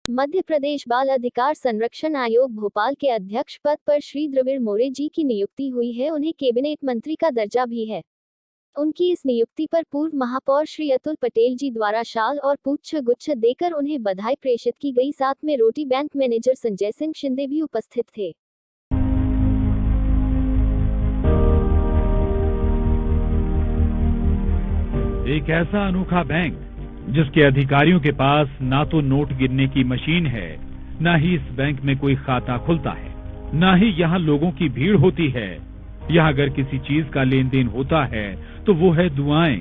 मध्य प्रदेश बाल अधिकार संरक्षण आयोग भोपाल के अध्यक्ष पद पर श्री द्रविड़ मोरे जी की नियुक्ति हुई है। उन्हें कैबिनेट मंत्री का दर्जा भी है। उनकी इस नियुक्ति पर पूर्व महापौर श्री अतुल पटेल जी द्वारा शाल और पुष्प गुच्छ देकर उन्हें बधाई प्रेषित की गई। साथ में रोटी बैंक मैनेजर संजय सिंह शिंदे भी उपस्थित थे। एक ऐसा अनोखा बैंक जिसके अधिकारियों के पास ना तो नोट गिनने की मशीन है, ना ही इस बैंक में कोई खाता खुलता है, ना ही यहाँ लोगों की भीड़ होती है। यहाँ अगर किसी चीज का लेन देन होता है तो वो है दुआएं,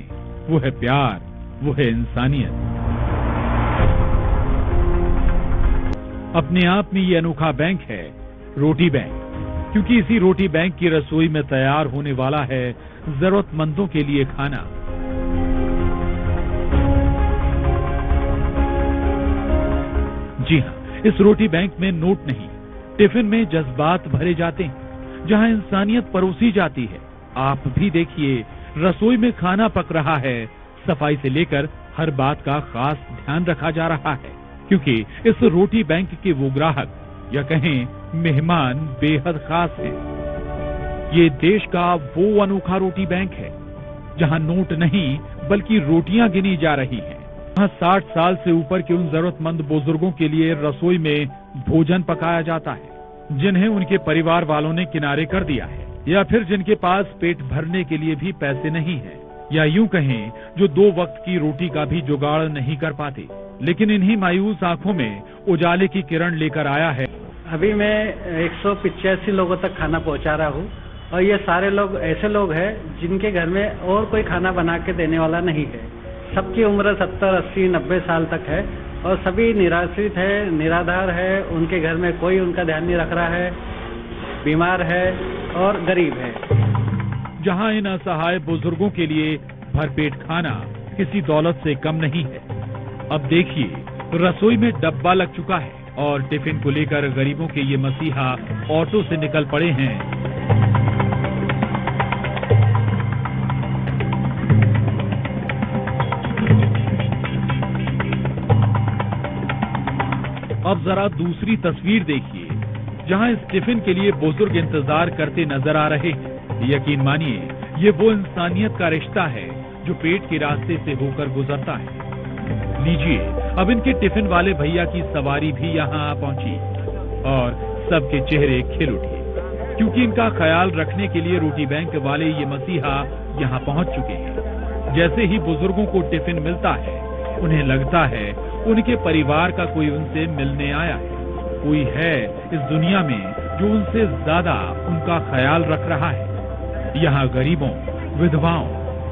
वो है प्यार, वो है इंसानियत। अपने आप में ये अनोखा बैंक है रोटी बैंक, क्योंकि इसी रोटी बैंक की रसोई में तैयार होने वाला है जरूरतमंदों के लिए खाना। जी हाँ, इस रोटी बैंक में नोट नहीं, टिफिन में जज्बात भरे जाते हैं, जहाँ इंसानियत परोसी जाती है। आप भी देखिए, रसोई में खाना पक रहा है, सफाई से लेकर हर बात का खास ध्यान रखा जा रहा है, क्योंकि इस रोटी बैंक के वो ग्राहक या कहें मेहमान बेहद खास हैं। ये देश का वो अनोखा रोटी बैंक है जहाँ नोट नहीं बल्कि रोटियां गिनी जा रही हैं। यहाँ 60 साल से ऊपर के उन जरूरतमंद बुजुर्गों के लिए रसोई में भोजन पकाया जाता है जिन्हें उनके परिवार वालों ने किनारे कर दिया है, या फिर जिनके पास पेट भरने के लिए भी पैसे नहीं है, या यूं कहें जो 2 वक्त की रोटी का भी जुगाड़ नहीं कर पाते। लेकिन इन्हीं मायूस आंखों में उजाले की किरण लेकर आया है। अभी मैं 185 लोगों तक खाना पहुंचा रहा हूं, और ये सारे लोग ऐसे लोग हैं जिनके घर में और कोई खाना बना के देने वाला नहीं है। सबकी उम्र 70, 80, 90 साल तक है और सभी निराश्रित है, निराधार है, उनके घर में कोई उनका ध्यान नहीं रख रहा है, बीमार है और गरीब है। जहां इन असहाय बुजुर्गों के लिए भरपेट खाना किसी दौलत से कम नहीं है। अब देखिए, रसोई में डब्बा लग चुका है और टिफिन को लेकर गरीबों के ये मसीहा ऑटो से निकल पड़े हैं। अब जरा दूसरी तस्वीर देखिए, जहां इस टिफिन के लिए बुजुर्ग इंतजार करते नजर आ रहे हैं। यकीन मानिए, ये वो इंसानियत का रिश्ता है जो पेट के रास्ते से होकर गुजरता है। लीजिए, अब इनके टिफिन वाले भैया की सवारी भी यहाँ आ पहुंची और सबके चेहरे खिल उठे, क्योंकि इनका ख्याल रखने के लिए रोटी बैंक वाले ये मसीहा यहाँ पहुंच चुके हैं। जैसे ही बुजुर्गों को टिफिन मिलता है, उन्हें लगता है उनके परिवार का कोई उनसे मिलने आया है, कोई है इस दुनिया में जो उनसे ज्यादा उनका ख्याल रख रहा है। यहाँ गरीबों, विधवाओं,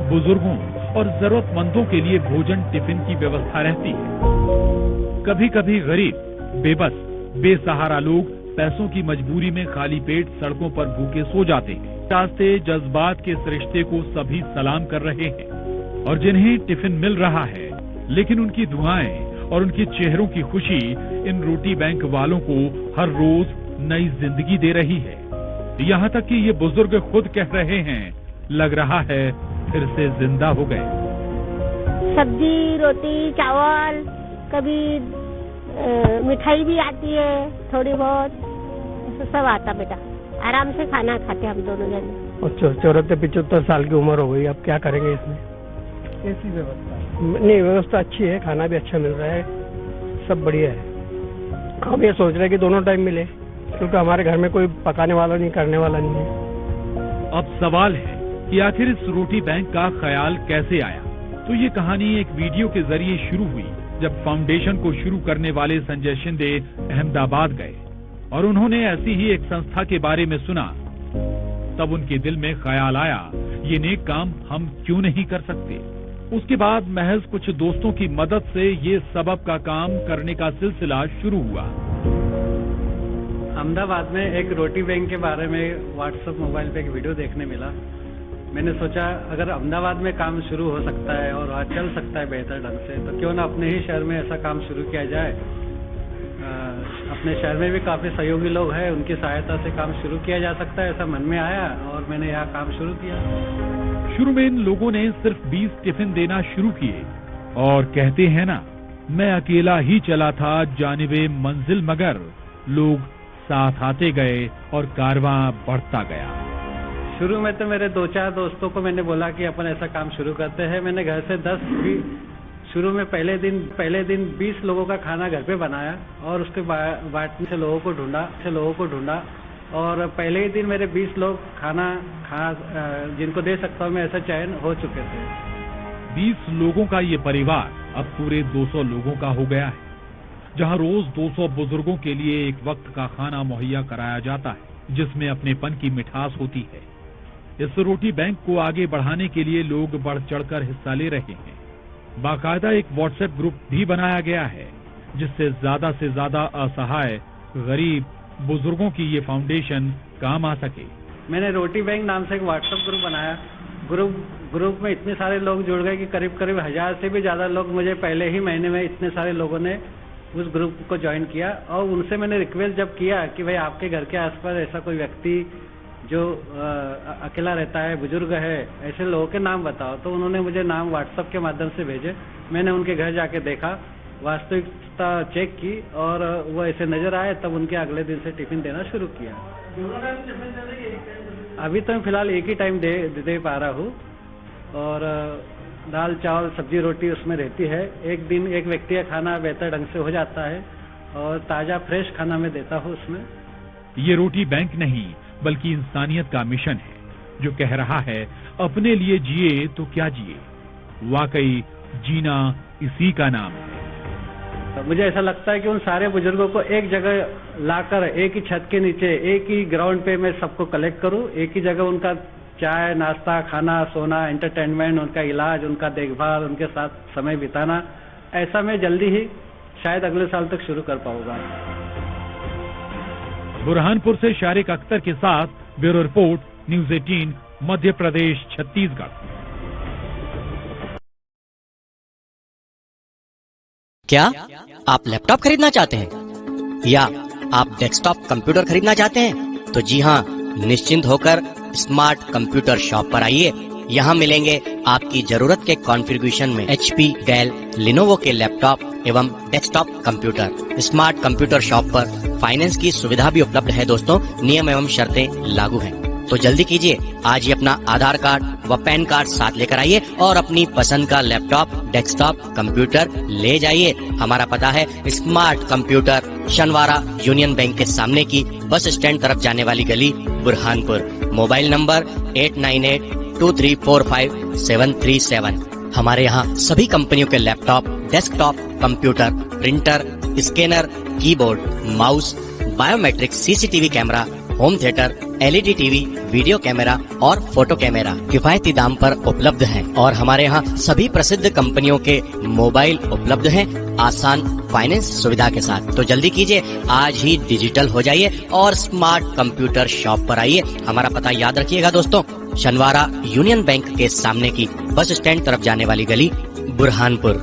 बुजुर्गों और जरूरतमंदों के लिए भोजन टिफिन की व्यवस्था रहती है। कभी कभी गरीब, बेबस, बेसहारा लोग पैसों की मजबूरी में खाली पेट सड़कों पर भूखे सो जाते हैं। रास्ते जज्बात के इस रिश्ते को सभी सलाम कर रहे हैं, और जिन्हें टिफिन मिल रहा है, लेकिन उनकी दुआएं और उनके चेहरों की खुशी इन रोटी बैंक वालों को हर रोज नई जिंदगी दे रही है। यहाँ तक कि ये बुजुर्ग खुद कह रहे हैं, लग रहा है फिर से जिंदा हो गए। सब्जी, रोटी, चावल, कभी मिठाई भी आती है, थोड़ी बहुत सब आता बेटा। आराम से खाना खाते हम दोनों जने। 74-75 साल की उम्र हो गई, अब क्या करेंगे इसमें? कैसी व्यवस्था? नहीं, व्यवस्था अच्छी है, खाना भी अच्छा मिल रहा है, सब बढ़िया है। हम ये सोच रहे हैं कि दोनों टाइम मिले, क्योंकि हमारे घर में कोई पकाने वाला नहीं, करने वाला नहीं है। अब सवाल है कि आखिर इस रोटी बैंक का ख्याल कैसे आया। तो ये कहानी एक वीडियो के जरिए शुरू हुई, जब फाउंडेशन को शुरू करने वाले संजय शिंदे अहमदाबाद गए और उन्होंने ऐसी ही एक संस्था के बारे में सुना। तब उनके दिल में ख्याल आया, ये नेक काम हम क्यों नहीं कर सकते। उसके बाद महज कुछ दोस्तों की मदद से ये सबब का काम करने का सिलसिला शुरू हुआ। अहमदाबाद में एक रोटी बैंक के बारे में व्हाट्सएप मोबाइल पे एक वीडियो देखने मिला। मैंने सोचा, अगर अहमदाबाद में काम शुरू हो सकता है और वहाँ चल सकता है बेहतर ढंग से, तो क्यों ना अपने ही शहर में ऐसा काम शुरू किया जाए। अपने शहर में भी काफी सहयोगी लोग हैं, उनकी सहायता से काम शुरू किया जा सकता है, ऐसा मन में आया और मैंने यहाँ काम शुरू किया। शुरू में इन लोगों ने सिर्फ 20 टिफिन देना शुरू किए, और कहते हैं ना, मैं अकेला ही चला था जानिबे मंजिल, मगर लोग साथ आते गए और कारवां बढ़ता गया। शुरू में तो मेरे 2-4 दोस्तों को मैंने बोला कि अपन ऐसा काम शुरू करते हैं। मैंने घर से 10 भी शुरू में पहले दिन 20 लोगों का खाना घर पे बनाया और उसके बांटने से लोगों को ढूंढा और पहले ही दिन मेरे 20 लोग खाना जिनको दे सकता हूँ मैं, ऐसा चयन हो चुके थे। 20 लोगों का ये परिवार अब पूरे 200 लोगों का हो गया है, जहां रोज 200 बुजुर्गों के लिए एक वक्त का खाना मुहैया कराया जाता है, जिसमें अपनेपन की मिठास होती है। इस रोटी बैंक को आगे बढ़ाने के लिए लोग बढ़ चढ़कर हिस्सा ले रहे हैं। बाकायदा एक व्हाट्सएप ग्रुप भी बनाया गया है, जिससे से ज्यादा असहाय गरीब बुजुर्गों की ये फाउंडेशन काम आ सके। मैंने रोटी बैंक नाम से एक व्हाट्सएप ग्रुप बनाया। ग्रुप में इतने सारे लोग जुड़ गए कि करीब 1000 से भी ज्यादा लोग मुझे पहले ही महीने में इतने सारे लोगों ने उस ग्रुप को ज्वाइन किया। और उनसे मैंने रिक्वेस्ट जब किया कि भाई आपके घर के आसपास ऐसा कोई व्यक्ति जो अकेला रहता है, बुजुर्ग है, ऐसे लोगों के नाम बताओ, तो उन्होंने मुझे नाम व्हाट्सएप के माध्यम से भेजे। मैंने उनके घर जाके देखा, वास्तविकता चेक की और वो ऐसे नजर आए, तब उनके अगले दिन से टिफिन देना शुरू किया। अभी तो मैं फिलहाल एक ही टाइम दे पा रहा हूँ और दाल चावल सब्जी रोटी उसमें रहती है। एक दिन एक व्यक्ति का खाना बेहतर ढंग से हो जाता है और ताजा फ्रेश खाना मैं देता हूँ उसमें। ये रोटी बैंक नहीं बल्कि इंसानियत का मिशन है, जो कह रहा है अपने लिए जिए तो क्या जिए। वाकई जीना इसी का नाम है। मुझे ऐसा लगता है कि उन सारे बुजुर्गों को एक जगह लाकर एक ही छत के नीचे एक ही ग्राउंड पे मैं सबको कलेक्ट करूं, एक ही जगह उनका चाय नाश्ता खाना सोना एंटरटेनमेंट, उनका इलाज, उनका देखभाल, उनके साथ समय बिताना, ऐसा मैं जल्दी ही शायद अगले साल तक शुरू कर पाऊंगा। बुरहानपुर से शारिक अख्तर के साथ bureau report, news 18, Madhya Pradesh, Chhattisgarh. क्या आप लैपटॉप खरीदना चाहते हैं या आप डेस्कटॉप कंप्यूटर खरीदना चाहते हैं? तो जी हाँ, निश्चिंत होकर स्मार्ट कंप्यूटर शॉप पर आइए। यहाँ मिलेंगे आपकी जरूरत के कॉन्फ़िगरेशन में HP, डेल, लिनोवो के लैपटॉप एवं desktop computer. Smart computer shop पर फाइनेंस की सुविधा भी उपलब्ध है दोस्तों। नियम एवं शर्तें लागू हैं। तो जल्दी कीजिए, आज ही अपना आधार कार्ड व पैन कार्ड साथ लेकर आइए और अपनी पसंद का लैपटॉप, डेस्कटॉप, कंप्यूटर ले जाइए। हमारा पता है स्मार्ट कंप्यूटर, शनवारा यूनियन बैंक के सामने की बस स्टैंड तरफ जाने वाली गली, बुरहानपुर। Mobile number 8982345737। हमारे यहाँ सभी कंपनियों के laptop, desktop, computer, printer, scanner, keyboard, mouse, biometric CCTV camera, home theatre, LED TV, video camera और फोटो कैमरा किफायती दाम पर उपलब्ध हैं। और हमारे यहाँ सभी प्रसिद्ध कंपनियों के मोबाइल उपलब्ध हैं आसान फाइनेंस सुविधा के साथ। तो जल्दी कीजिए, आज ही डिजिटल हो जाइए और स्मार्ट कंप्यूटर शॉप पर आइए। हमारा पता याद रखिएगा दोस्तों, शनवारा यूनियन बैंक के सामने की बस स्टैंड तरफ जाने वाली गली, बुरहानपुर।